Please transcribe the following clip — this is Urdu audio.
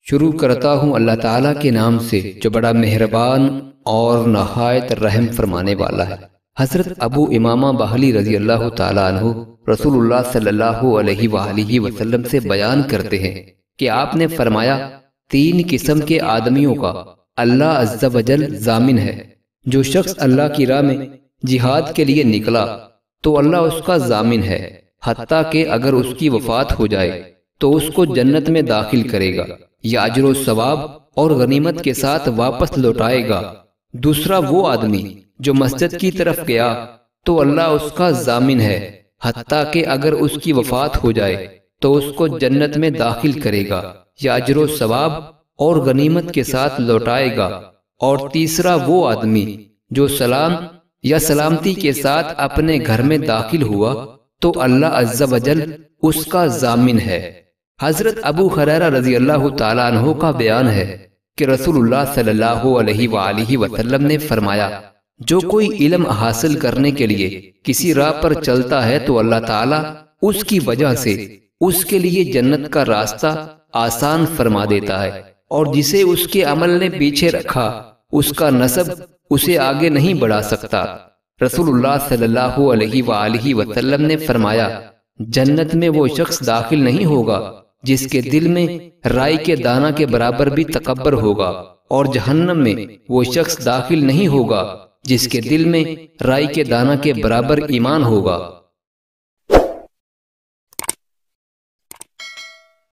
شروع کرتا ہوں اللہ تعالیٰ کے نام سے جو بڑا مہربان اور نہایت رحم فرمانے والا ہے۔ حضرت ابو امامہ باہلی رضی اللہ تعالیٰ عنہ رسول اللہ صلی اللہ علیہ وآلہ وسلم سے بیان کرتے ہیں کہ آپ نے فرمایا، 3 قسم کے آدمیوں کا اللہ عز و جل ضامن ہے۔ جو شخص اللہ کی راہ میں جہاد کے لیے نکلا تو اللہ اس کا ضامن ہے، حتیٰ کہ اگر اس کی وفات ہو جائے تو اس کو جنت میں داخل کرے گا یا اجر و ثواب اور غنیمت کے ساتھ واپس لوٹائے گا۔ دوسرا وہ آدمی جو مسجد کی طرف گیا تو اللہ اس کا ضامن ہے، حتیٰ کہ اگر اس کی وفات ہو جائے تو اس کو جنت میں داخل کرے گا یا اجر و ثواب اور غنیمت کے ساتھ لوٹائے گا۔ اور تیسرا وہ آدمی جو سلام یا سلامتی کے ساتھ اپنے گھر میں داخل ہوا تو اللہ عز و جل اس کا ضامن ہے۔ حضرت ابو ہریرہ رضی اللہ تعالیٰ عنہ کا بیان ہے کہ رسول اللہ صلی اللہ علیہ وآلہ وسلم نے فرمایا، جو کوئی علم حاصل کرنے کے لیے کسی راہ پر چلتا ہے تو اللہ تعالیٰ اس کی وجہ سے اس کے لیے جنت کا راستہ آسان فرما دیتا ہے، اور جسے اس کے عمل نے پیچھے رکھا اس کا نسب اسے آگے نہیں بڑھا سکتا۔ رسول اللہ صلی اللہ علیہ وآلہ وسلم نے فرمایا، جنت میں وہ شخص داخل نہیں ہوگا جس کے دل میں رائی کے دانہ کے برابر بھی تکبر ہوگا، اور جہنم میں وہ شخص داخل نہیں ہوگا جس کے دل میں رائی کے دانہ کے برابر ایمان ہوگا۔